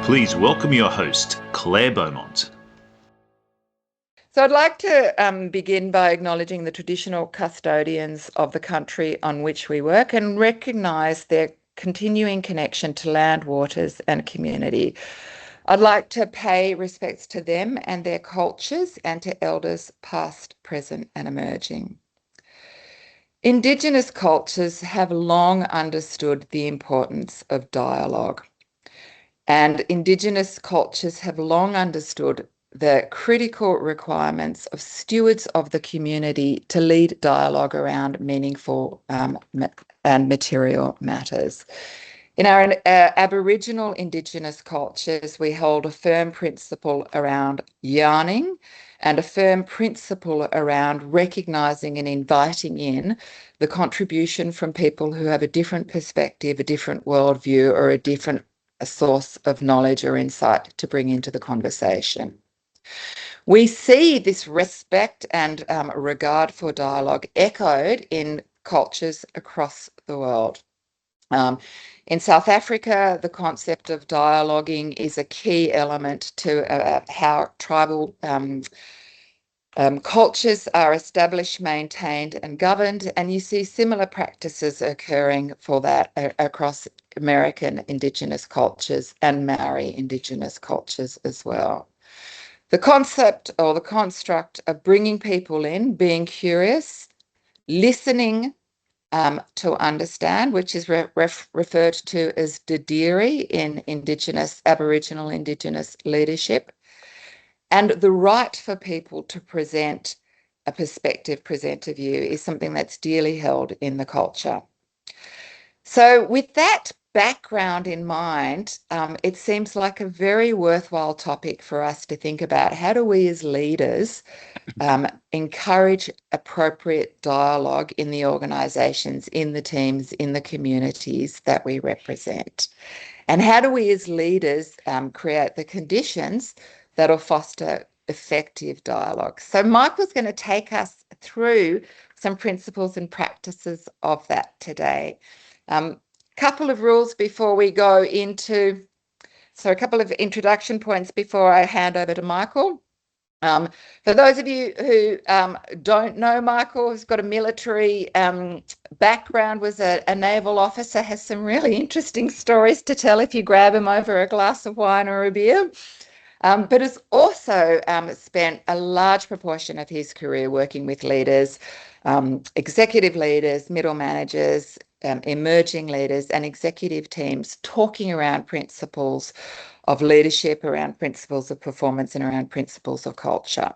Please welcome your host, Claire Beaumont. So I'd like to begin by acknowledging the traditional custodians of the country on which we work and recognise their continuing connection to land, waters and community. I'd like to pay respects to them and their cultures and to elders past, present and emerging. Indigenous cultures have long understood the importance of dialogue, and Indigenous cultures have long understood the critical requirements of stewards of the community to lead dialogue around meaningful and material matters. In our Aboriginal Indigenous cultures, we hold a firm principle around yarning and a firm principle around recognising and inviting in the contribution from people who have a different perspective, a different worldview, or a different source of knowledge or insight to bring into the conversation. We see this respect and regard for dialogue echoed in cultures across the world. In South Africa, the concept of dialoguing is a key element to how tribal cultures are established, maintained and governed, and you see similar practices occurring for that across American Indigenous cultures and Maori Indigenous cultures as well. The concept or the construct of bringing people in, being curious, listening to understand, which is referred to as Didiri in Aboriginal Indigenous leadership, and the right for people to present a perspective, present a view, is something that's dearly held in the culture. So with that background in mind, it seems like a very worthwhile topic for us to think about. How do we as leaders encourage appropriate dialogue in the organisations, in the teams, in the communities that we represent? And how do we as leaders create the conditions that will foster effective dialogue? So Michael's going to take us through some principles and practices of that today. Couple of rules before we go into, so a couple of introduction points before I hand over to Michael. For those of you who don't know Michael, who's got a military background, was a naval officer, has some really interesting stories to tell if you grab him over a glass of wine or a beer. But has also spent a large proportion of his career working with leaders, executive leaders, middle managers, emerging leaders and executive teams, talking around principles of leadership, around principles of performance and around principles of culture.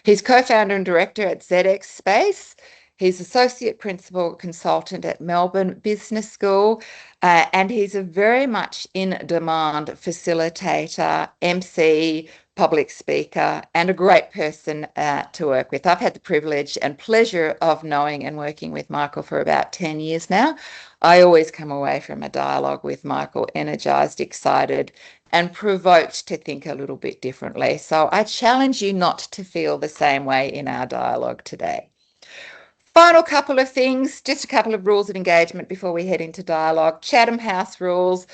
He's co-founder and director at ZX Space. He's associate principal consultant at Melbourne Business School, and he's a very much in demand facilitator, MC, public speaker, and a great person to work with. I've had the privilege and pleasure of knowing and working with Michael for about 10 years now. I always come away from a dialogue with Michael energised, excited, and provoked to think a little bit differently. So I challenge you not to feel the same way in our dialogue today. Final couple of things, just a couple of rules of engagement before we head into dialogue. Chatham House rules.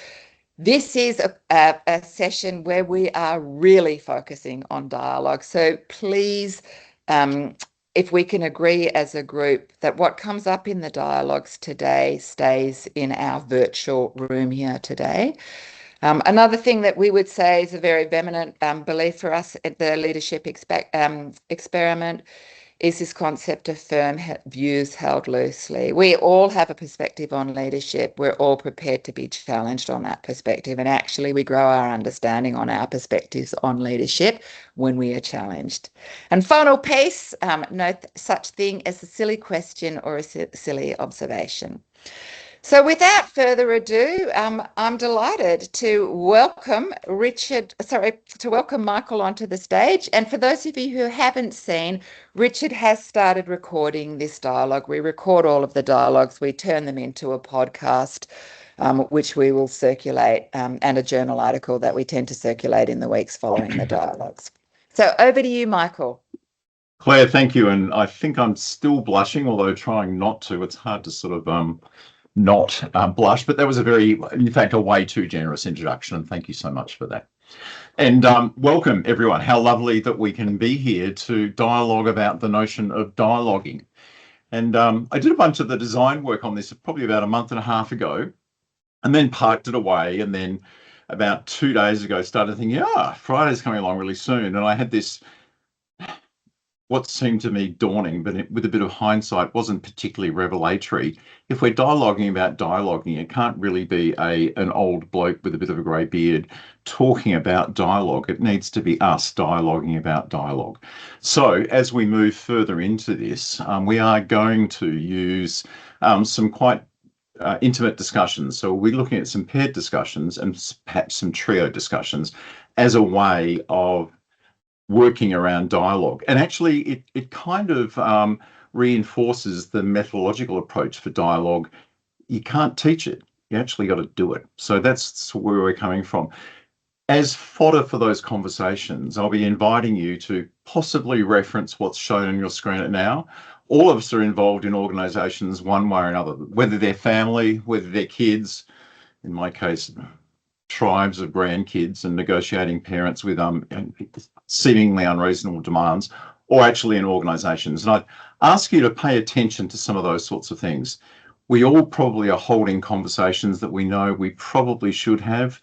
This is a session where we are really focusing on dialogue. So please, if we can agree as a group that what comes up in the dialogues today stays in our virtual room here today. Another thing that we would say is a very vehement belief for us at the leadership experiment is this concept of firm views held loosely. We all have a perspective on leadership. We're all prepared to be challenged on that perspective. And actually, we grow our understanding on our perspectives on leadership when we are challenged. And final piece, no such thing as a silly question or a silly observation. So without further ado, I'm delighted to welcome Michael onto the stage. And for those of you who haven't seen, Richard has started recording this dialogue. We record all of the dialogues. We turn them into a podcast, which we will circulate, and a journal article that we tend to circulate in the weeks following the dialogues. So over to you, Michael. Claire, thank you. And I think I'm still blushing, although trying not to. It's hard to sort of not blush, but that was in fact, a way too generous introduction, and thank you so much for that. And welcome, everyone. How lovely that we can be here to dialogue about the notion of dialoguing. And I did a bunch of the design work on this probably about a month and a half ago, and then parked it away. And then about 2 days ago, started thinking, Friday's coming along really soon. And I had this, what seemed to me daunting, but with a bit of hindsight, wasn't particularly revelatory. If we're dialoguing about dialoguing, it can't really be an old bloke with a bit of a grey beard talking about dialogue. It needs to be us dialoguing about dialogue. So as we move further into this, we are going to use some quite intimate discussions. So we're looking at some paired discussions and perhaps some trio discussions as a way of working around dialogue. And actually, it kind of reinforces the methodological approach for dialogue. You can't teach it. You actually got to do it. So that's where we're coming from. As fodder for those conversations, I'll be inviting you to possibly reference what's shown on your screen now. All of us are involved in organisations one way or another, whether they're family, whether they're kids, in my case, tribes of grandkids and negotiating parents with seemingly unreasonable demands, or actually in organisations. And I'd ask you to pay attention to some of those sorts of things. We all probably are holding conversations that we know we probably should have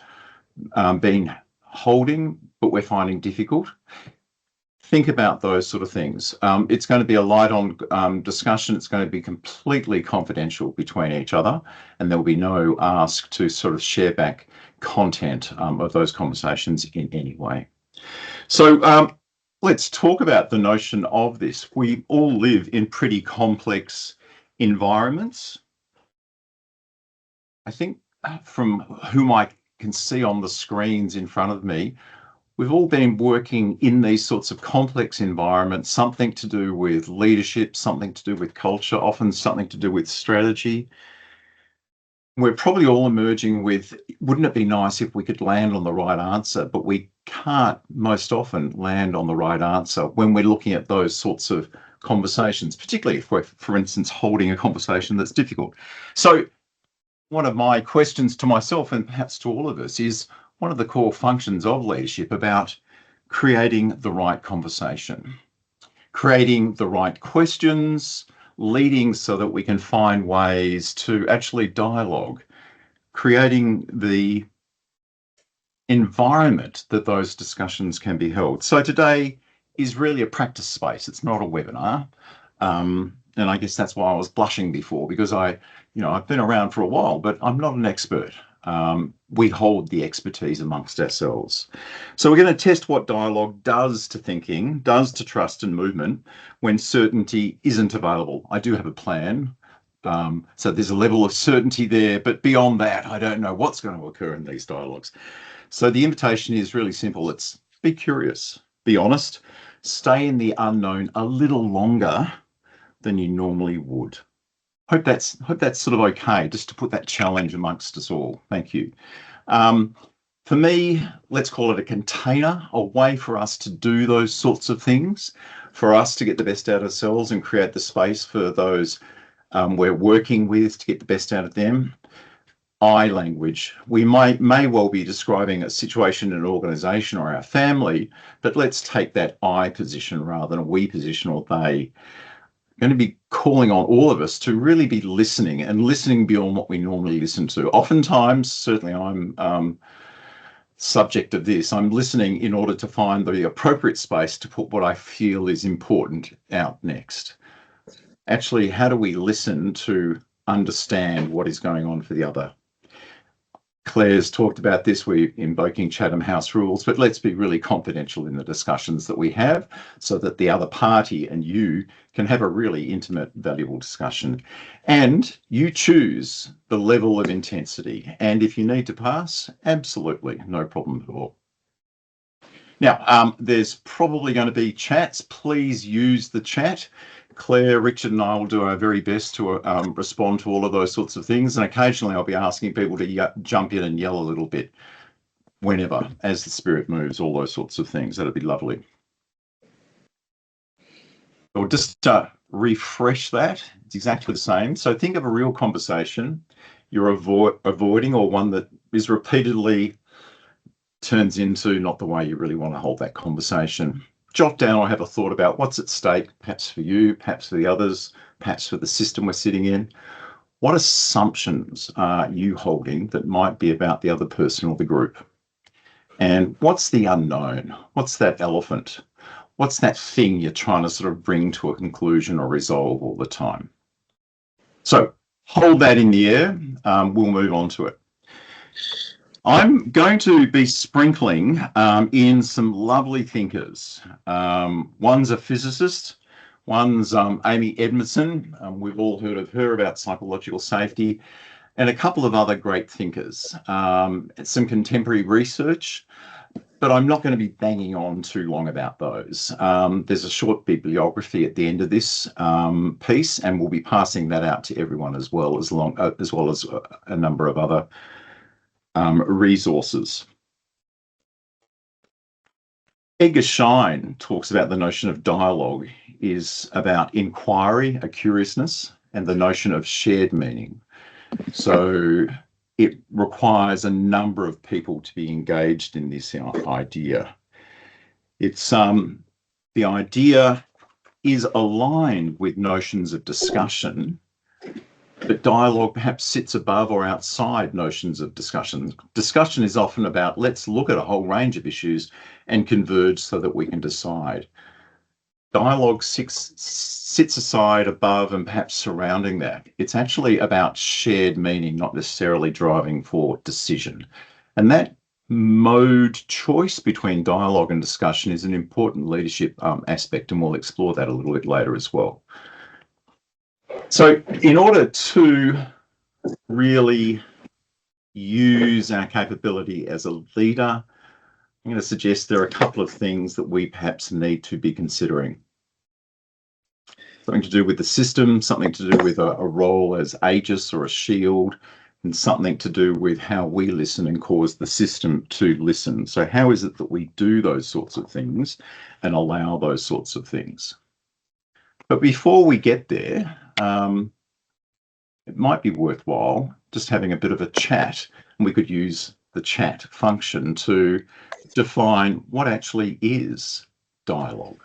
been holding, but we're finding difficult. Think about those sort of things. It's going to be a light on discussion. It's going to be completely confidential between each other, and there will be no ask to sort of share back content of those conversations in any way. So let's talk about the notion of this. We all live in pretty complex environments. I think from whom I can see on the screens in front of me, we've all been working in these sorts of complex environments, something to do with leadership, something to do with culture, often something to do with strategy. We're probably all emerging with, wouldn't it be nice if we could land on the right answer? But we can't most often land on the right answer when we're looking at those sorts of conversations, particularly if we're, for instance, holding a conversation that's difficult. So one of my questions to myself and perhaps to all of us is, one of the core functions of leadership about creating the right conversation, creating the right questions, leading so that we can find ways to actually dialogue, creating the environment that those discussions can be held. So today is really a practice space. It's not a webinar. And I guess that's why I was blushing before, because I've been around for a while, but I'm not an expert. We hold the expertise amongst ourselves. So we're going to test what dialogue does to thinking, does to trust and movement when certainty isn't available. I do have a plan. So there's a level of certainty there, but beyond that, I don't know what's going to occur in these dialogues. So the invitation is really simple. It's be curious, be honest, stay in the unknown a little longer than you normally would. Hope that's sort of okay, just to put that challenge amongst us all. Thank you. For me, let's call it a container, a way for us to do those sorts of things, for us to get the best out of ourselves and create the space for those we're working with to get the best out of them. I language. We may well be describing a situation in an organisation or our family, but let's take that I position rather than a we position or they. Going to be calling on all of us to really be listening and listening beyond what we normally listen to. Oftentimes, certainly I'm subject of this, I'm listening in order to find the appropriate space to put what I feel is important out next. Actually, how do we listen to understand what is going on for the other? Claire's talked about this, we're invoking Chatham House rules, but let's be really confidential in the discussions that we have so that the other party and you can have a really intimate, valuable discussion. And you choose the level of intensity. And if you need to pass, absolutely, no problem at all. Now, there's probably going to be chats. Please use the chat. Claire, Richard and I will do our very best to respond to all of those sorts of things. And occasionally I'll be asking people to jump in and yell a little bit whenever, as the spirit moves, all those sorts of things. That'd be lovely. Or just refresh that. It's exactly the same. So think of a real conversation you're avoiding, or one that is repeatedly turns into not the way you really want to hold that conversation. Jot down or have a thought about what's at stake, perhaps for you, perhaps for the others, perhaps for the system we're sitting in. What assumptions are you holding that might be about the other person or the group? And what's the unknown? What's that elephant? What's that thing you're trying to sort of bring to a conclusion or resolve all the time? So hold that in the air. We'll move on to it. I'm going to be sprinkling in some lovely thinkers. One's a physicist. One's Amy Edmondson. We've all heard of her about psychological safety, and a couple of other great thinkers. Some contemporary research, but I'm not going to be banging on too long about those. There's a short bibliography at the end of this piece, and we'll be passing that out to everyone as well as a number of other resources. Edgar Schein talks about the notion of dialogue is about inquiry, a curiousness, and the notion of shared meaning. So it requires a number of people to be engaged in this idea. It's the idea is aligned with notions of discussion, but dialogue perhaps sits above or outside notions of discussion. Discussion is often about let's look at a whole range of issues and converge so that we can decide. Dialogue sits aside, above, and perhaps surrounding that. It's actually about shared meaning, not necessarily driving for decision. And that mode choice between dialogue and discussion is an important leadership aspect, and we'll explore that a little bit later as well. So in order to really use our capability as a leader, I'm going to suggest there are a couple of things that we perhaps need to be considering. Something to do with the system, something to do with a role as aegis or a shield, and something to do with how we listen and cause the system to listen. So how is it that we do those sorts of things and allow those sorts of things? But before we get there, it might be worthwhile just having a bit of a chat, and we could use the chat function to define what actually is dialogue.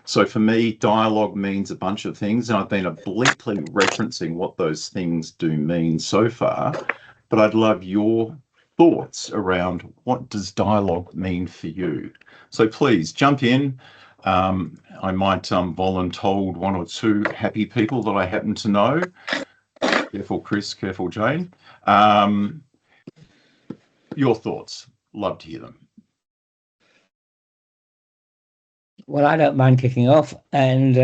So for me, dialogue means a bunch of things, and I've been obliquely referencing what those things do mean so far, but I'd love your thoughts around what does dialogue mean for you. So please jump in. I might voluntold one or two happy people that I happen to know. Careful, Chris, careful, Jane. Your thoughts, love to hear them. Well, I don't mind kicking off, and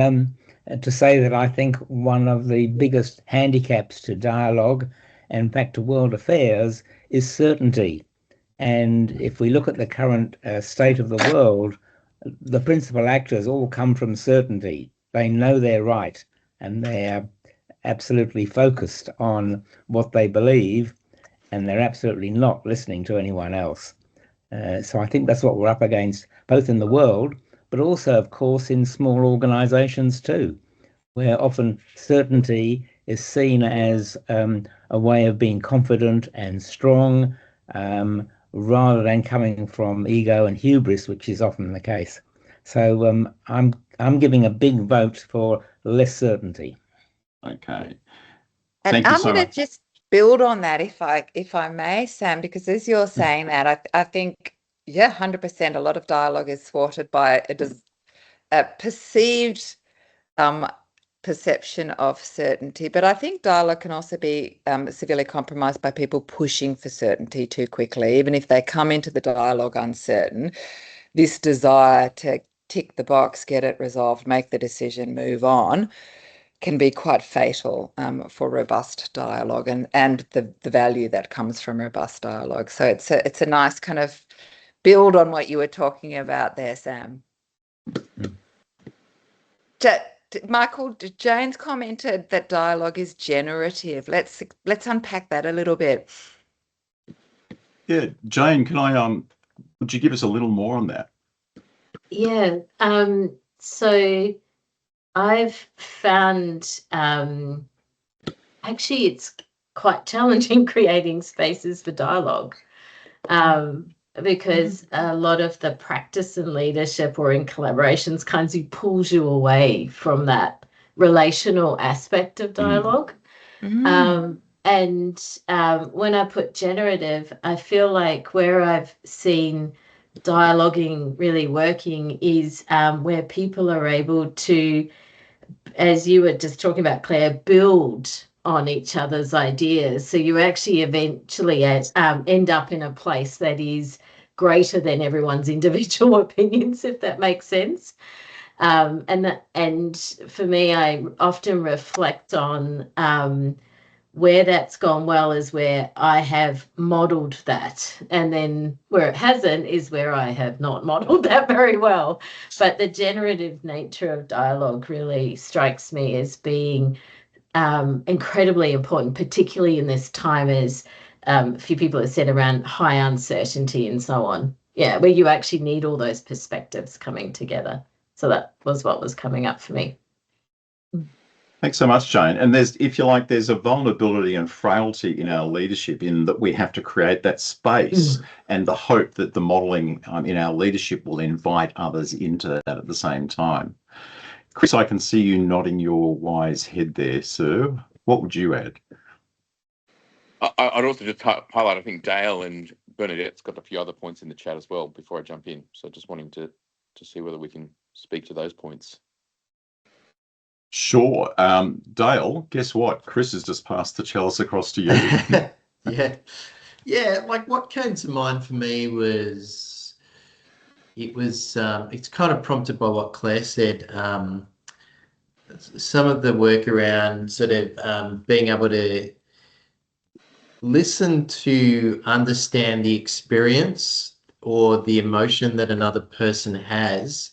to say that I think one of the biggest handicaps to dialogue and in fact to world affairs is certainty. And if we look at the current state of the world, the principal actors all come from certainty. They know they're right, and they're absolutely focused on what they believe, and they're absolutely not listening to anyone else. So I think that's what we're up against, both in the world, but also, of course, in small organizations too, where often certainty is seen as a way of being confident and strong, rather than coming from ego and hubris, which is often the case. So I'm giving a big vote for less certainty. Okay. And Thank you I'm so going to much. just build on that, if I may, Sam, because as you're saying that, I think, yeah, 100%, a lot of dialogue is thwarted by a perceived perception of certainty. But I think dialogue can also be severely compromised by people pushing for certainty too quickly. Even if they come into the dialogue uncertain, this desire to tick the box, get it resolved, make the decision, move on, can be quite fatal for robust dialogue and the value that comes from robust dialogue. So it's a nice kind of build on what you were talking about there, Sam. Michael, Jane's commented that dialogue is generative. Let's unpack that a little bit. Yeah, Jane, can I would you give us a little more on that? Yeah. So I've found actually it's quite challenging creating spaces for dialogue. because a lot of the practice in leadership or in collaborations kind of pulls you away from that relational aspect of dialogue. And when I put generative, I feel like where I've seen dialoguing really working is where people are able to, as you were just talking about, Claire, build on each other's ideas. So you actually eventually end up in a place that is greater than everyone's individual opinions, if that makes sense. And for me, I often reflect on where that's gone well is where I have modeled that. And then where it hasn't is where I have not modeled that very well. But the generative nature of dialogue really strikes me as being incredibly important, particularly in this time, as a few people have said, around high uncertainty and so on. Yeah, where you actually need all those perspectives coming together. So that was what was coming up for me. Thanks so much, Jane. And there's, if you like, there's a vulnerability and frailty in our leadership in that we have to create that space and the hope that the modelling in our leadership will invite others into that at the same time. Chris, I can see you nodding your wise head there, sir. What would you add? I'd also just highlight, I think Dale and Bernadette's got a few other points in the chat as well before I jump in. So just wanting to see whether we can speak to those points. Sure. Dale, guess what? Chris has just passed the chalice across to you. Yeah. Like what came to mind for me was, it's kind of prompted by what Claire said. Some of the work around sort of being able to listen to understand the experience or the emotion that another person has,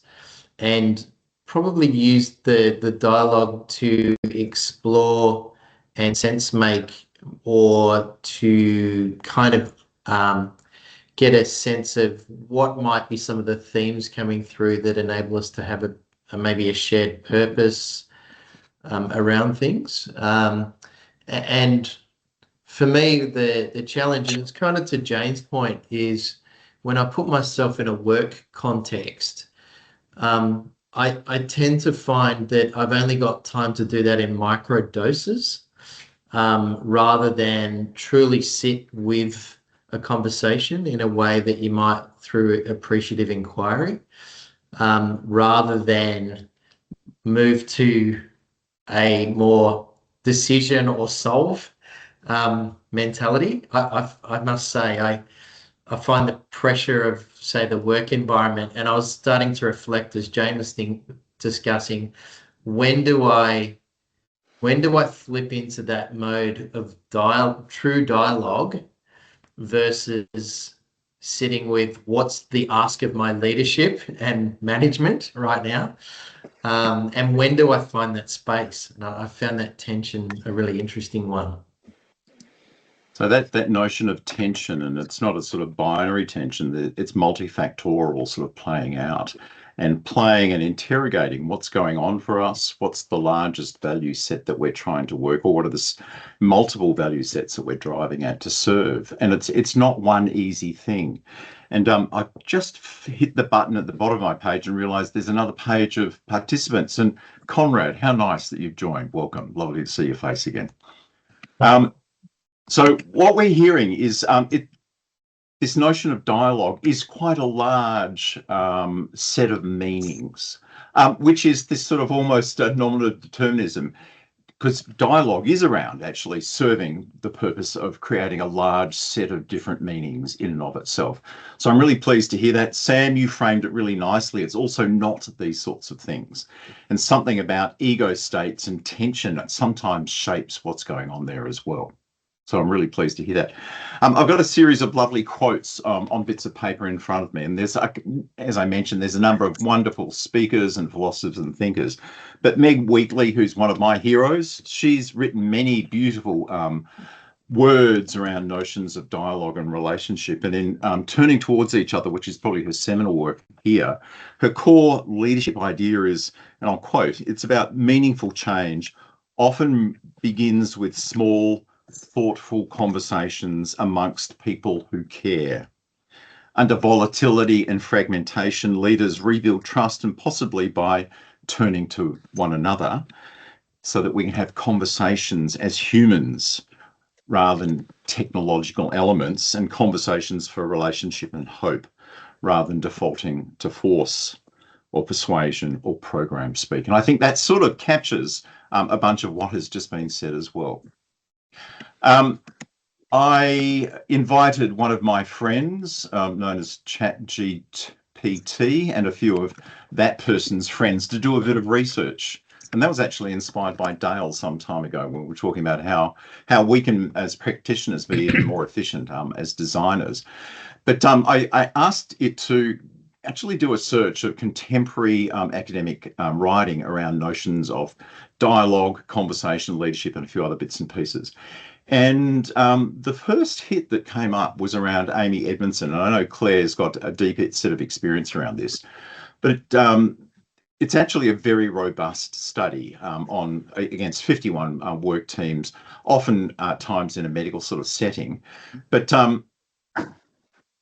and probably use the dialogue to explore and sense make, or to kind of get a sense of what might be some of the themes coming through that enable us to have maybe a shared purpose around things. And for me, the challenge, and it's kind of to Jane's point, is when I put myself in a work context, I tend to find that I've only got time to do that in micro doses, rather than truly sit with a conversation in a way that you might through appreciative inquiry, rather than move to a more decision or solve mentality. I must say, I find the pressure of, say, the work environment, and I was starting to reflect as Jane was discussing, when do I flip into that mode of true dialogue versus sitting with what's the ask of my leadership and management right now, and when do I find that space? And I found that tension a really interesting one. So that notion of tension, and it's not a sort of binary tension, it's multifactorial sort of playing out and playing and interrogating what's going on for us, what's the largest value set that we're trying to work, or what are the multiple value sets that we're driving at to serve. And it's not one easy thing. And I just hit the button at the bottom of my page and realized there's another page of participants. And Conrad, how nice that you've joined. Welcome. Lovely to see your face again. So what we're hearing is this notion of dialogue is quite a large set of meanings, which is this sort of almost nominative determinism, because dialogue is around actually serving the purpose of creating a large set of different meanings in and of itself. So I'm really pleased to hear that. Sam, you framed it really nicely. It's also not these sorts of things. And something about ego states and tension that sometimes shapes what's going on there as well. So I'm really pleased to hear that. I've got a series of lovely quotes on bits of paper in front of me. And there's, as I mentioned, there's a number of wonderful speakers and philosophers and thinkers. But Meg Wheatley, who's one of my heroes, she's written many beautiful words around notions of dialogue and relationship. And in Turning Towards Each Other, which is probably her seminal work here, her core leadership idea is, and I'll quote, it's about meaningful change often begins with small, thoughtful conversations amongst people who care. Under volatility and fragmentation, leaders rebuild trust, and possibly by turning to one another so that we can have conversations as humans rather than technological elements, and conversations for relationship and hope rather than defaulting to force or persuasion or program speak. And I think that sort of captures a bunch of what has just been said as well. I invited one of my friends, known as ChatGPT, and a few of that person's friends to do a bit of research. And that was actually inspired by Dale some time ago when we were talking about how we can, as practitioners, be even more efficient as designers. But I asked it to actually do a search of contemporary academic writing around notions of dialogue, conversation, leadership, and a few other bits and pieces. And the first hit that came up was around Amy Edmondson. And I know Claire's got a deep set of experience around this, but it's actually a very robust study against 51 work teams, often times in a medical sort of setting. But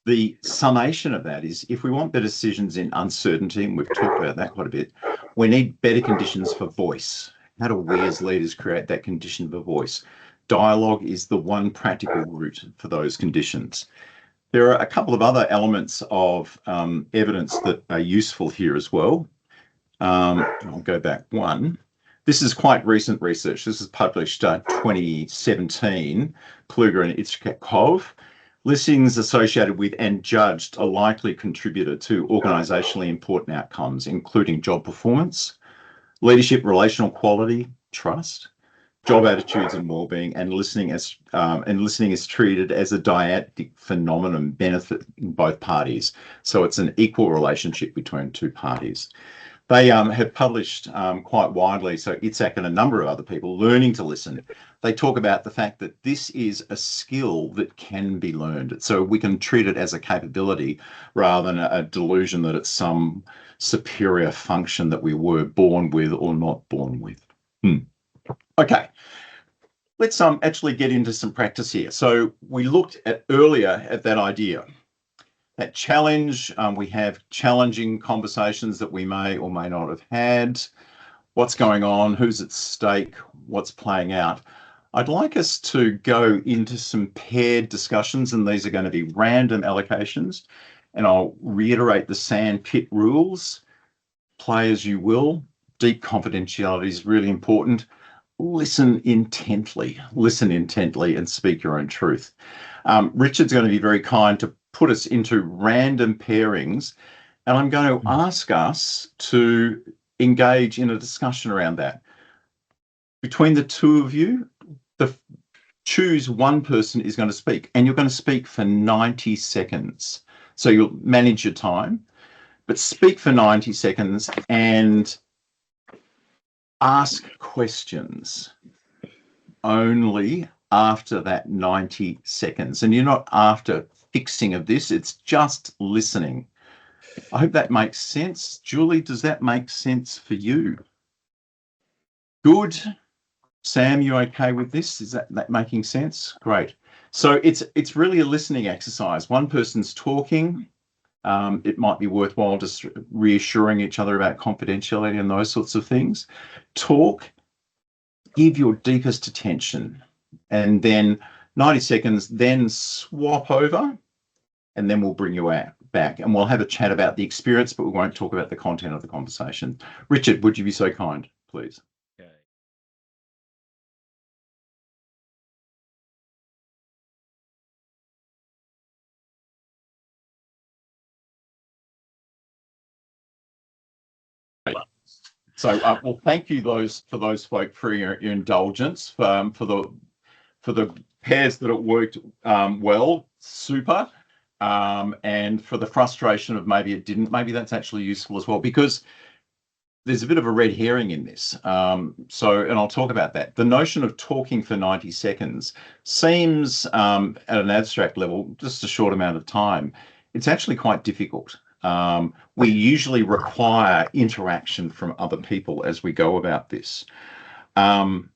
the summation of that is, if we want better decisions in uncertainty, and we've talked about that quite a bit, we need better conditions for voice. How do we as leaders create that condition for voice? Dialogue is the one practical route for those conditions. There are a couple of other elements of evidence that are useful here as well. I'll go back one. This is quite recent research. This is published 2017, Kluger and Itzhakov. Listening's associated with and judged a likely contributor to organisationally important outcomes, including job performance, leadership, relational quality, trust, job attitudes and well-being, and listening is treated as a dyadic phenomenon benefiting both parties. So it's an equal relationship between two parties. They have published quite widely, so Itzhak and a number of other people, Learning to Listen. They talk about the fact that this is a skill that can be learned. So we can treat it as a capability rather than a delusion that it's some superior function that we were born with or not born with. Okay, let's actually get into some practice here. So we looked at earlier at that idea. That challenge, we have challenging conversations that we may or may not have had. What's going on? Who's at stake? What's playing out? I'd like us to go into some paired discussions, and these are going to be random allocations. And I'll reiterate the sandpit rules. Play as you will. Deep confidentiality is really important. Listen intently and speak your own truth. Richard's going to be very kind to put us into random pairings, and I'm going to ask us to engage in a discussion around that. Between the two of you, choose one person is going to speak, and you're going to speak for 90 seconds. So you'll manage your time, but speak for 90 seconds and ask questions only after that 90 seconds. And you're not after fixing of this, it's just listening. I hope that makes sense. Julie, does that make sense for you? Good. Sam, you okay with this? Is that making sense? Great. So it's really a listening exercise. One person's talking. It might be worthwhile just reassuring each other about confidentiality and those sorts of things. Talk, give your deepest attention, and then 90 seconds, then swap over, and then we'll bring you back and we'll have a chat about the experience, but we won't talk about the content of the conversation. Richard, would you be so kind, please? Okay. So, well, thank you for those folk for your indulgence, for the pairs that it worked well, super, and for the frustration of maybe it didn't. Maybe that's actually useful as well, because there's a bit of a red herring in this. And I'll talk about that. The notion of talking for 90 seconds seems, at an abstract level, just a short amount of time. It's actually quite difficult. We usually require interaction from other people as we go about this. And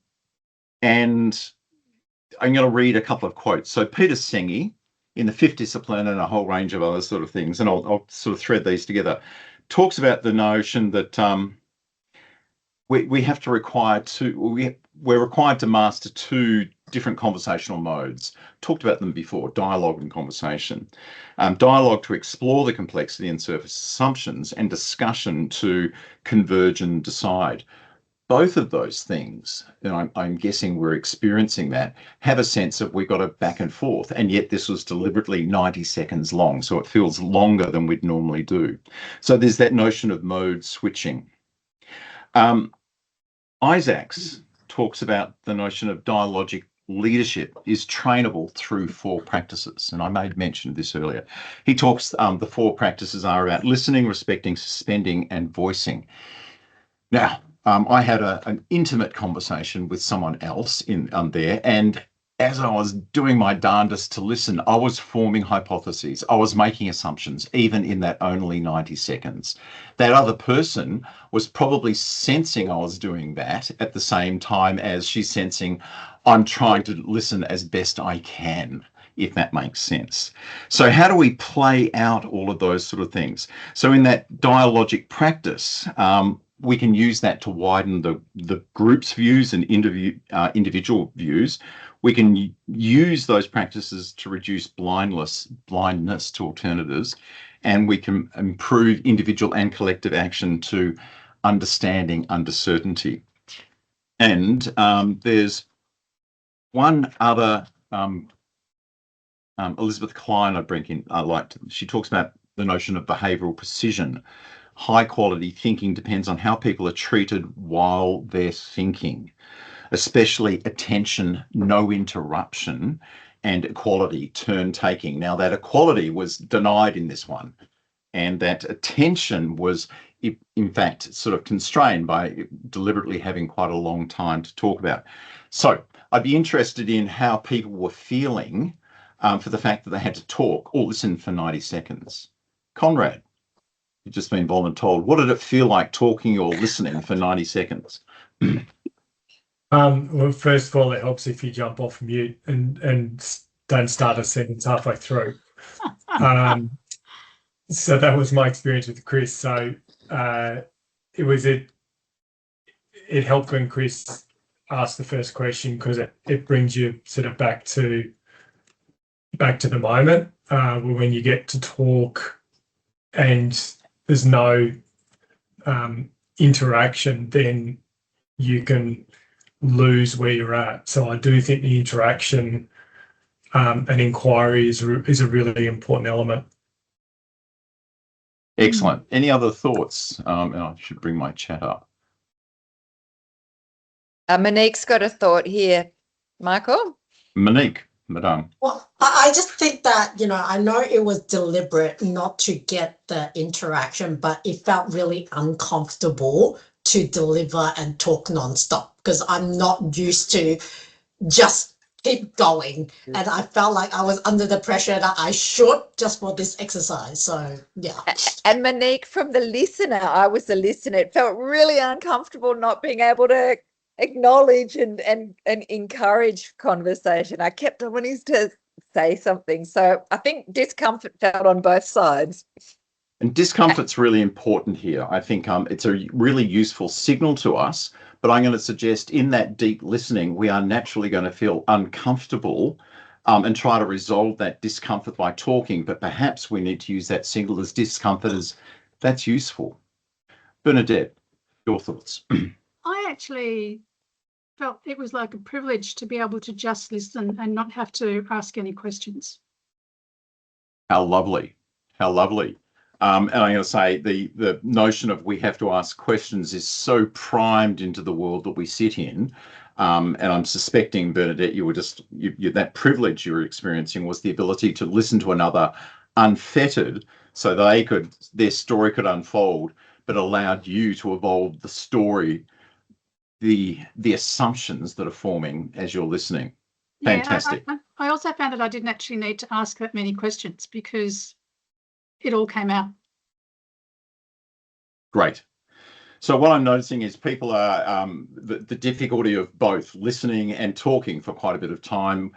I'm going to read a couple of quotes. So Peter Senge, in the fifth discipline and a whole range of other sort of things, and I'll sort of thread these together, talks about the notion that we have to we're required to master two different conversational modes. Talked about them before, dialogue and conversation. Dialogue to explore the complexity and surface assumptions, and discussion to converge and decide. Both of those things, and I'm guessing we're experiencing that, have a sense of we got a back and forth, and yet this was deliberately 90 seconds long, so it feels longer than we'd normally do. So there's that notion of mode switching. Isaacs talks about the notion of dialogic leadership is trainable through 4 practices, and I made mention of this earlier. He talks, the 4 practices are about listening, respecting, suspending, and voicing. Now, I had an intimate conversation with someone else in there, and as I was doing my darndest to listen, I was forming hypotheses. I was making assumptions, even in that only 90 seconds. That other person was probably sensing I was doing that at the same time as she's sensing I'm trying to listen as best I can, if that makes sense. So how do we play out all of those sort of things? So in that dialogic practice, we can use that to widen the group's views and individual views. We can use those practices to reduce blindness to alternatives, and we can improve individual and collective action to understanding uncertainty. And there's one other, Elizabeth Klein, I liked. She talks about the notion of behavioural precision. High quality thinking depends on how people are treated while they're thinking, especially attention, no interruption, and equality, turn taking. Now, that equality was denied in this one, and that attention was, in fact, sort of constrained by deliberately having quite a long time to talk about. So I'd be interested in how people were feeling for the fact that they had to talk or listen for 90 seconds. Conrad, you've just been voluntold. What did it feel like talking or listening for 90 seconds? Well, first of all, it helps if you jump off mute and don't start a sentence halfway through. So that was my experience with Chris. So it helped when Chris asked the first question, because it brings you sort of back to the moment when you get to talk and there's no interaction, then you can lose where you're at. So I do think the interaction and inquiry is a really important element. Excellent. Any other thoughts? And I should bring my chat up. Monique's got a thought here. Michael? Monique, madame. Well, I just think that, I know it was deliberate not to get the interaction, but it felt really uncomfortable to deliver and talk nonstop, because I'm not used to just keep going. And I felt like I was under the pressure that I should, just for this exercise. So, yeah. And Monique, from the listener, I was the listener. It felt really uncomfortable not being able to acknowledge and encourage conversation. I kept wanting to say something. So I think discomfort felt on both sides. And discomfort's really important here. I think it's a really useful signal to us, but I'm going to suggest in that deep listening, we are naturally going to feel uncomfortable and try to resolve that discomfort by talking, but perhaps we need to use that signal as discomfort as that's useful. Bernadette, your thoughts? I actually felt it was like a privilege to be able to just listen and not have to ask any questions. How lovely. How lovely. And I'm going to say the notion of we have to ask questions is so primed into the world that we sit in. And I'm suspecting, Bernadette, you were that privilege you were experiencing was the ability to listen to another unfettered, so their story could unfold, but allowed you to evolve the story, the assumptions that are forming as you're listening. Fantastic. Yeah, I also found that I didn't actually need to ask that many questions because it all came out. Great. So what I'm noticing is people are the difficulty of both listening and talking for quite a bit of time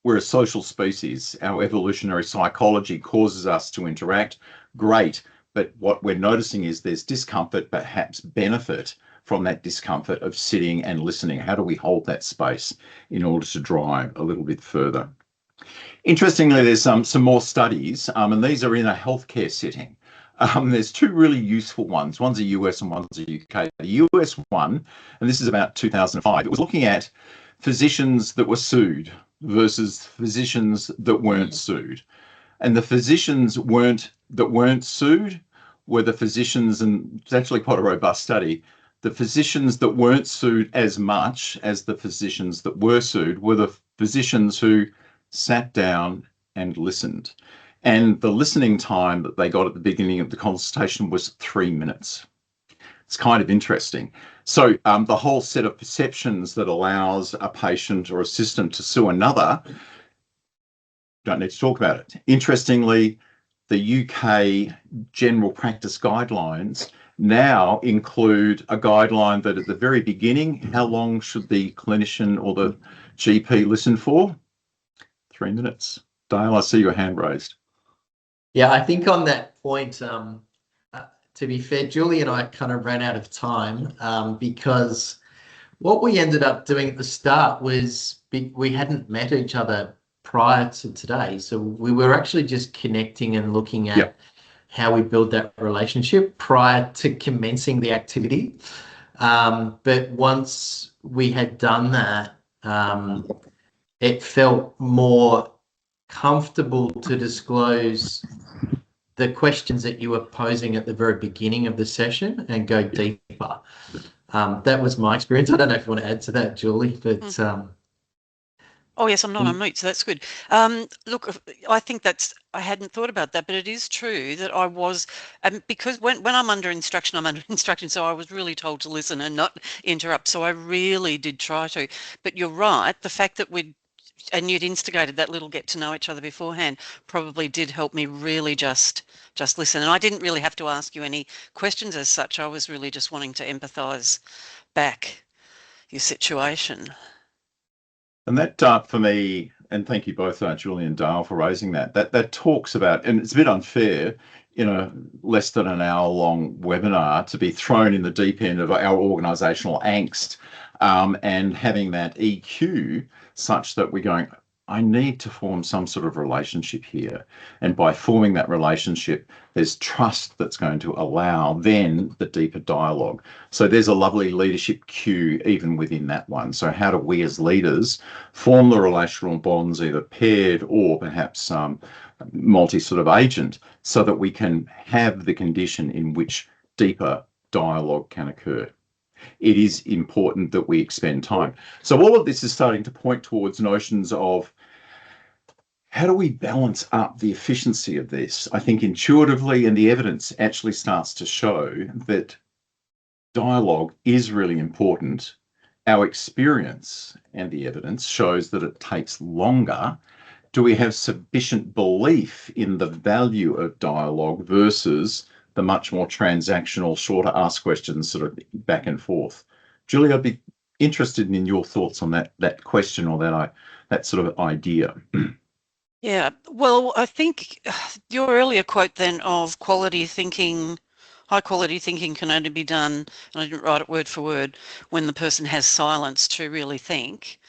we're a social species. Our evolutionary psychology causes us to interact. Great. But what we're noticing is there's discomfort, perhaps benefit from that discomfort of sitting and listening. How do we hold that space in order to drive a little bit further? Interestingly, there's some more studies, and these are in a healthcare setting. There's two really useful ones. One's a US and one's a UK. The US one, and this is about 2005, it was looking at physicians that were sued versus physicians that weren't sued. And the physicians that weren't sued were the physicians, and it's actually quite a robust study, the physicians that weren't sued as much as the physicians that were sued were the physicians who sat down and listened. And the listening time that they got at the beginning of the consultation was 3 minutes. It's kind of interesting. So the whole set of perceptions that allows a patient or a system to sue another, don't need to talk about it. Interestingly, the UK general practice guidelines now include a guideline that at the very beginning, how long should the clinician or the GP listen for? 3 minutes. Dale, I see your hand raised. Yeah, I think on that point, to be fair, Julie and I kind of ran out of time because what we ended up doing at the start was we hadn't met each other prior to today. So we were actually just connecting and looking at how we build that relationship prior to commencing the activity. But once we had done that, it felt more comfortable to disclose the questions that you were posing at the very beginning of the session and go deeper. That was my experience. I don't know if you want to add to that, Julie, but oh yes, I'm not on mute, so that's good. Look, I think I hadn't thought about that, but it is true that I was, because when I'm under instruction, I'm under instruction, so I was really told to listen and not interrupt. So I really did try to. But you're right, the fact that you'd instigated that little get to know each other beforehand probably did help me really just listen. And I didn't really have to ask you any questions as such. I was really just wanting to empathise back your situation. And that for me, and thank you both, Julie and Dale, for raising that talks about, and it's a bit unfair in a less than an hour long webinar to be thrown in the deep end of our organisational angst and having that EQ such that we're going, I need to form some sort of relationship here. And by forming that relationship, there's trust that's going to allow then the deeper dialogue. So there's a lovely leadership cue even within that one. So how do we as leaders form the relational bonds, either paired or perhaps multi sort of agent, so that we can have the condition in which deeper dialogue can occur? It is important that we expend time. So all of this is starting to point towards notions of how do we balance up the efficiency of this? I think intuitively, and the evidence actually starts to show that dialogue is really important. Our experience and the evidence shows that it takes longer. Do we have sufficient belief in the value of dialogue versus the much more transactional, shorter ask questions sort of back and forth? Julie, I'd be interested in your thoughts on that question or that sort of idea. Yeah, well, I think your earlier quote then of quality thinking, high quality thinking can only be done, and I didn't write it word for word, when the person has silence to really think.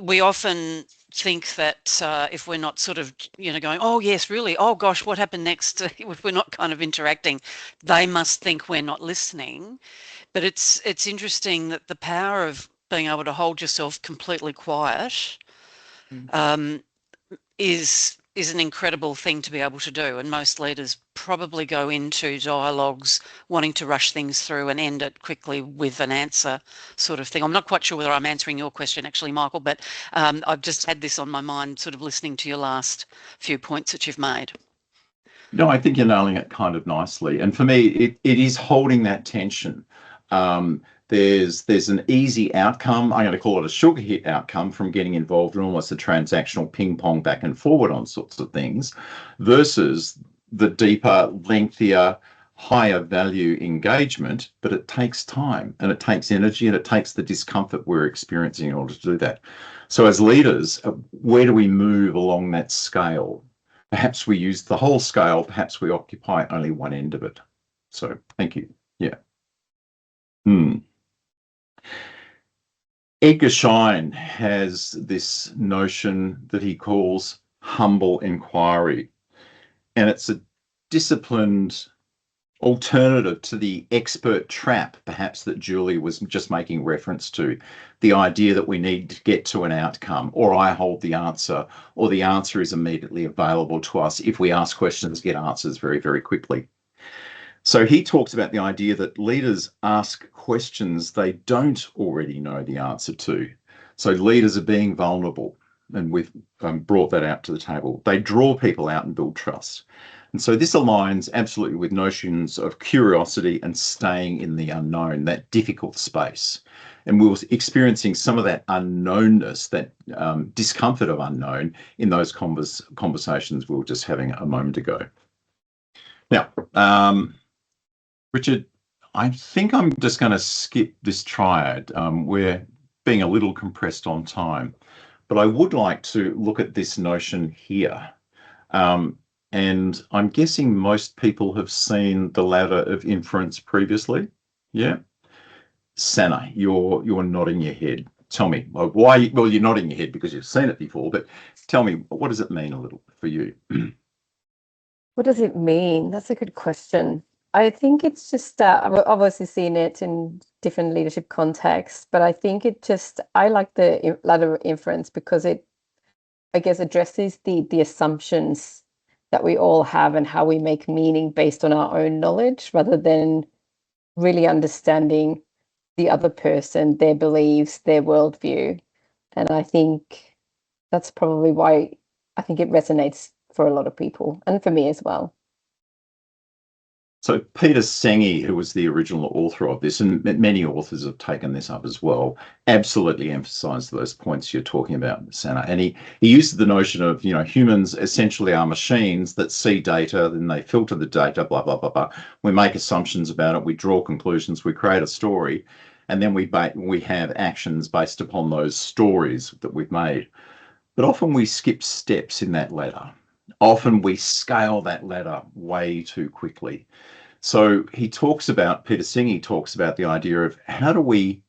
We often think that if we're not sort of, going, oh yes, really, oh gosh, what happened next? If we're not kind of interacting, they must think we're not listening. But it's interesting that the power of being able to hold yourself completely quiet is an incredible thing to be able to do. And most leaders probably go into dialogues wanting to rush things through and end it quickly with an answer sort of thing. I'm not quite sure whether I'm answering your question actually, Michael, but I've just had this on my mind sort of listening to your last few points that you've made. No, I think you're nailing it kind of nicely. And for me, it is holding that tension. There's an easy outcome. I'm going to call it a sugar hit outcome from getting involved in almost a transactional ping pong back and forward on sorts of things versus the deeper, lengthier, higher value engagement, but it takes time and it takes energy and it takes the discomfort we're experiencing in order to do that. So as leaders, where do we move along that scale? Perhaps we use the whole scale, perhaps we occupy only one end of it. So thank you. Yeah. Edgar Schein has this notion that he calls humble inquiry, and it's a disciplined alternative to the expert trap, perhaps, that Julie was just making reference to, the idea that we need to get to an outcome, or I hold the answer, or the answer is immediately available to us. If we ask questions, get answers very, very quickly. So he talks about the idea that leaders ask questions they don't already know the answer to. So leaders are being vulnerable, and we've brought that out to the table. They draw people out and build trust. And so this aligns absolutely with notions of curiosity and staying in the unknown, that difficult space. And we were experiencing some of that unknownness, that discomfort of unknown in those conversations we were just having a moment ago. Now, Richard, I think I'm just going to skip this triad. We're being a little compressed on time, but I would like to look at this notion here. And I'm guessing most people have seen the ladder of inference previously. Yeah. Sana, you're nodding your head. Tell me why. Well, you're nodding your head because you've seen it before, but tell me, what does it mean a little for you? What does it mean? That's a good question. I think it's just I've obviously seen it in different leadership contexts, but I think I like the ladder of inference because it, I guess, addresses the assumptions that we all have and how we make meaning based on our own knowledge, rather than really understanding the other person, their beliefs, their worldview. And I think that's probably why I think it resonates for a lot of people, and for me as well. So Peter Senge, who was the original author of this, and many authors have taken this up as well, absolutely emphasized those points you're talking about, Sana. And he uses the notion of, humans essentially are machines that see data, then they filter the data, blah, blah, blah, blah. We make assumptions about it, we draw conclusions, we create a story, and then we have actions based upon those stories that we've made. But often we skip steps in that ladder. Often we scale that ladder way too quickly. So Peter Senge talks about the idea of how do we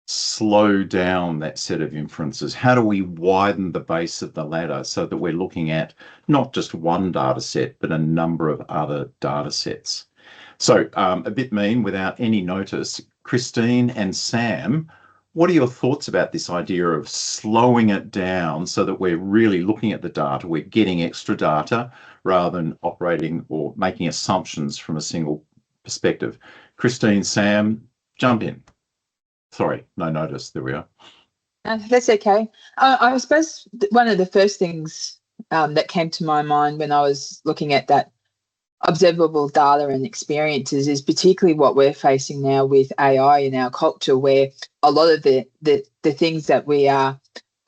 slow down that set of inferences? How do we widen the base of the ladder so that we're looking at not just one data set, but a number of other data sets? So a bit mean, without any notice, Christine and Sam, what are your thoughts about this idea of slowing it down so that we're really looking at the data, we're getting extra data rather than operating or making assumptions from a single perspective? Christine, Sam, jump in. Sorry, no notice. There we are. That's okay. I suppose one of the first things that came to my mind when I was looking at that observable data and experiences is particularly what we're facing now with AI in our culture, where a lot of the things that we are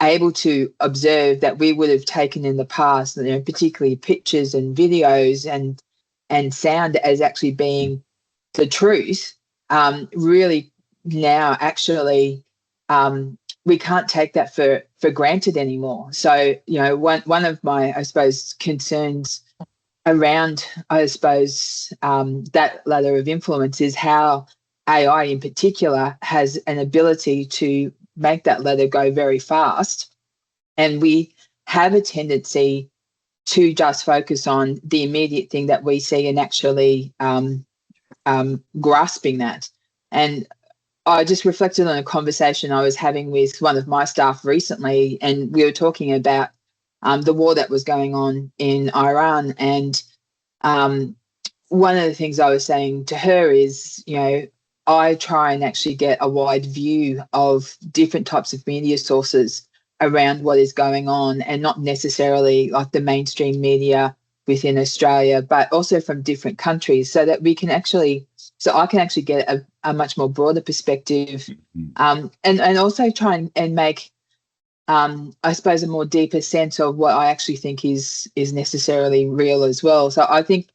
able to observe that we would have taken in the past, particularly pictures and videos and sound as actually being the truth, really now actually we can't take that for granted anymore. So, one of my, I suppose, concerns around, I suppose, that ladder of influence is how AI in particular has an ability to make that ladder go very fast. And we have a tendency to just focus on the immediate thing that we see and actually grasping that. And I just reflected on a conversation I was having with one of my staff recently, and we were talking about the war that was going on in Iran. And one of the things I was saying to her is, I try and actually get a wide view of different types of media sources around what is going on, and not necessarily like the mainstream media within Australia, but also from different countries, so that I can actually get a much more broader perspective, and also try and make, I suppose, a more deeper sense of what I actually think is necessarily real as well. So I think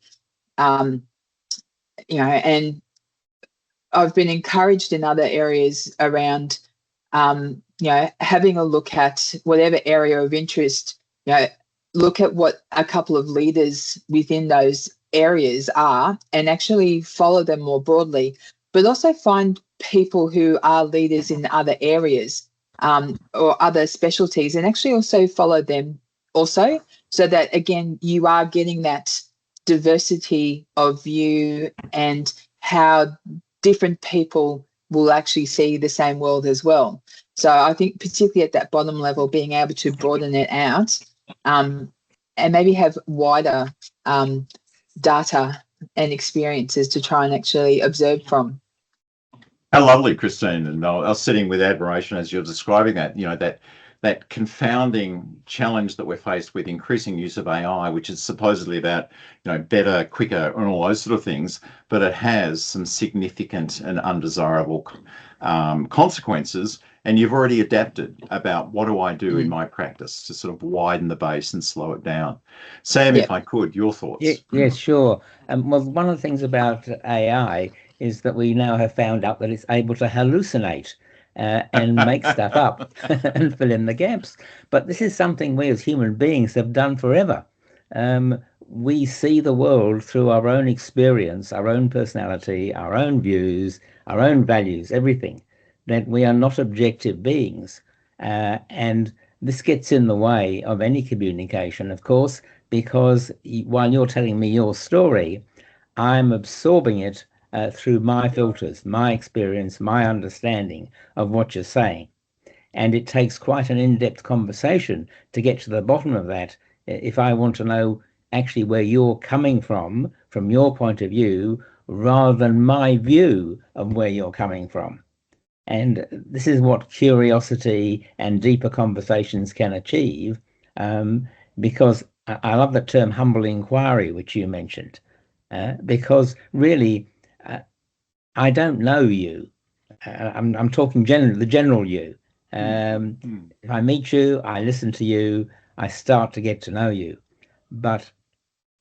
and I've been encouraged in other areas around, having a look at whatever area of interest, look at what a couple of leaders within those areas are and actually follow them more broadly, but also find people who are leaders in other areas or other specialties and actually also follow them also, so that, again, you are getting that diversity of view and how different people will actually see the same world as well. So I think particularly at that bottom level, being able to broaden it out and maybe have wider data and experiences to try and actually observe from. How lovely, Christine. And I was sitting with admiration as you're describing that, that confounding challenge that we're faced with increasing use of AI, which is supposedly about, better, quicker, and all those sort of things, but it has some significant and undesirable consequences. And you've already adapted about what do I do in my practice to sort of widen the base and slow it down. Sam, if I could, your thoughts. Yes, sure. Well, one of the things about AI is that we now have found out that it's able to hallucinate and make stuff up and fill in the gaps. But this is something we as human beings have done forever. We see the world through our own experience, our own personality, our own views, our own values, everything. That we are not objective beings. And this gets in the way of any communication, of course, because while you're telling me your story, I'm absorbing it through my filters, my experience, my understanding of what you're saying. And it takes quite an in-depth conversation to get to the bottom of that. If I want to know actually where you're coming from your point of view, rather than my view of where you're coming from. And this is what curiosity and deeper conversations can achieve, because I love the term humble inquiry, which you mentioned, because really, I don't know you. I'm talking the general you. If I meet you, I listen to you, I start to get to know you. But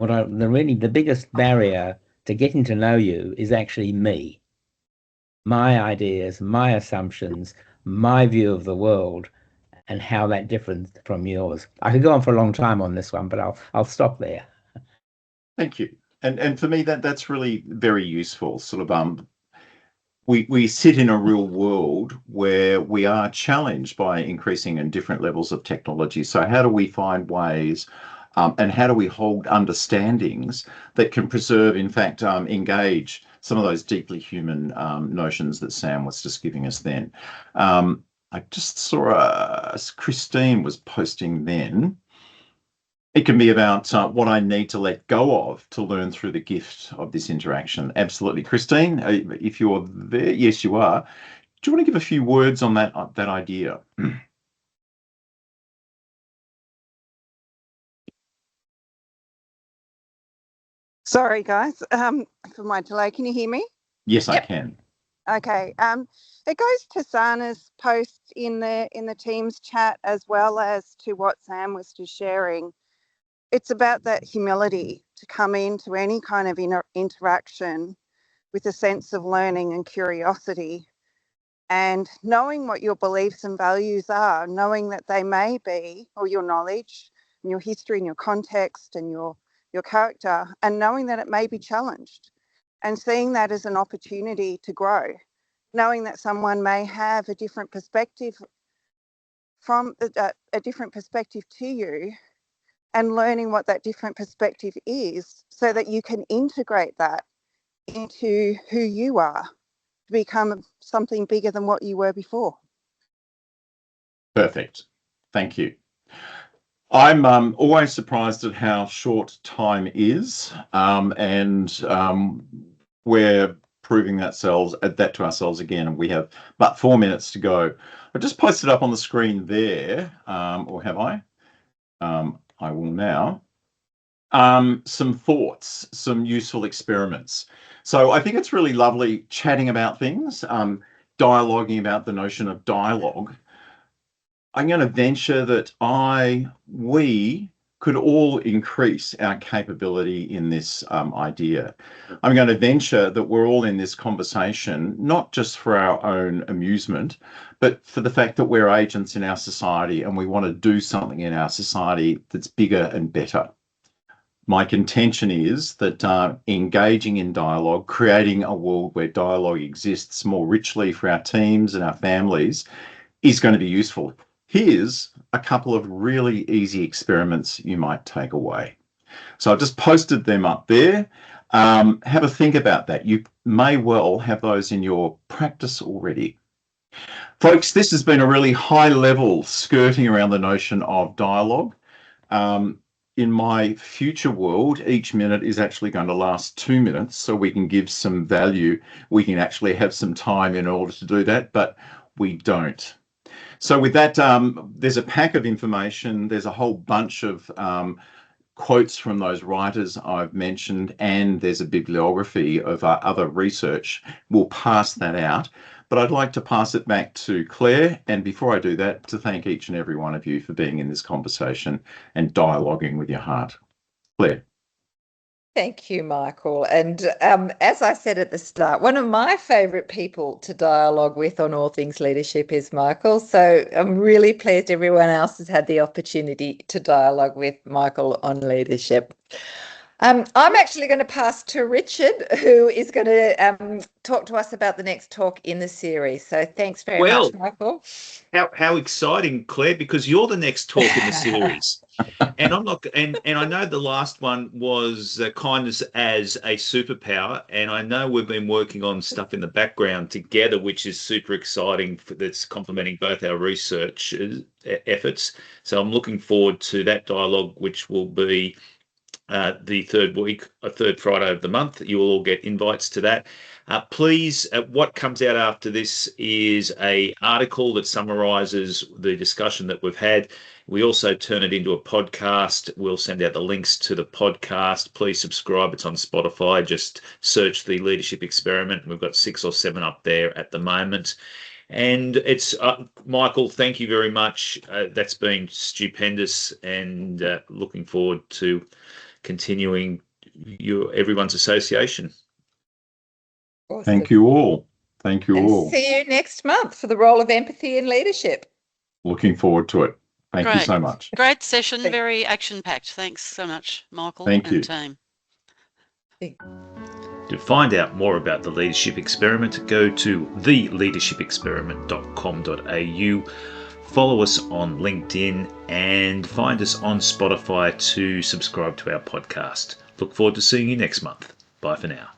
the biggest barrier to getting to know you is actually me. My ideas, my assumptions, my view of the world, and how that differs from yours. I could go on for a long time on this one, but I'll stop there. Thank you. And for me, that's really very useful. Sort of we sit in a real world where we are challenged by increasing and different levels of technology. So how do we find ways and how do we hold understandings that can preserve, in fact, engage some of those deeply human notions that Sam was just giving us then. I just saw Christine was posting then. It can be about what I need to let go of to learn through the gift of this interaction. Absolutely. Christine, if you're there, yes, you are. Do you want to give a few words on that idea? Sorry, guys, for my delay. Can you hear me? Yes, I can. Okay. It goes to Sana's post in the Teams chat as well as to what Sam was just sharing. It's about that humility to come into any kind of interaction with a sense of learning and curiosity, and knowing what your beliefs and values are, knowing that they may be, or your knowledge and your history and your context and your character, and knowing that it may be challenged, and seeing that as an opportunity to grow, knowing that someone may have a different perspective from a different perspective to you, and learning what that different perspective is so that you can integrate that into who you are to become something bigger than what you were before. Perfect. Thank you. I'm always surprised at how short time is, and we're proving that to ourselves again, and we have but 4 minutes to go. I just posted up on the screen there, or have I? I will now. Some thoughts, some useful experiments. So I think it's really lovely chatting about things, dialoguing about the notion of dialogue. I'm going to venture that we could all increase our capability in this idea. I'm going to venture that we're all in this conversation, not just for our own amusement, but for the fact that we're agents in our society and we want to do something in our society that's bigger and better. My contention is that engaging in dialogue, creating a world where dialogue exists more richly for our teams and our families is going to be useful. Here's a couple of really easy experiments you might take away. So I've just posted them up there. Have a think about that. You may well have those in your practice already. Folks, this has been a really high level skirting around the notion of dialogue. In my future world, each minute is actually going to last 2 minutes, so we can give some value. We can actually have some time in order to do that, but we don't. So with that, there's a pack of information. There's a whole bunch of quotes from those writers I've mentioned, and there's a bibliography of other research. We'll pass that out. But I'd like to pass it back to Claire, and before I do that, to thank each and every one of you for being in this conversation and dialoguing with your heart. Claire. Thank you, Michael. And as I said at the start, one of my favourite people to dialogue with on all things leadership is Michael. So I'm really pleased everyone else has had the opportunity to dialogue with Michael on leadership. I'm actually going to pass to Richard, who is going to talk to us about the next talk in the series. So thanks very much, Michael. How exciting, Claire, because you're the next talk in the series. And I'm not, and I know the last one was kindness as a superpower, and I know we've been working on stuff in the background together, which is super exciting. That's complementing both our research efforts. So I'm looking forward to that dialogue, which will be the third Friday of the month. You will all get invites to that. Please, what comes out after this is an article that summarises the discussion that we've had. We also turn it into a podcast. We'll send out the links to the podcast. Please subscribe. It's on Spotify. Just search the Leadership Experiment. We've got 6 or 7 up there at the moment. And it's Michael, thank you very much. That's been stupendous, and looking forward to continuing everyone's association. Awesome. Thank you all. Thank you all. See you next month for the role of empathy in leadership. Looking forward to it. Thank you so much. Great session, very action-packed. Thanks so much, Michael and team. To find out more about the Leadership Experiment, go to theleadershipexperiment.com.au. Follow us on LinkedIn and find us on Spotify to subscribe to our podcast. Look forward to seeing you next month. Bye for now.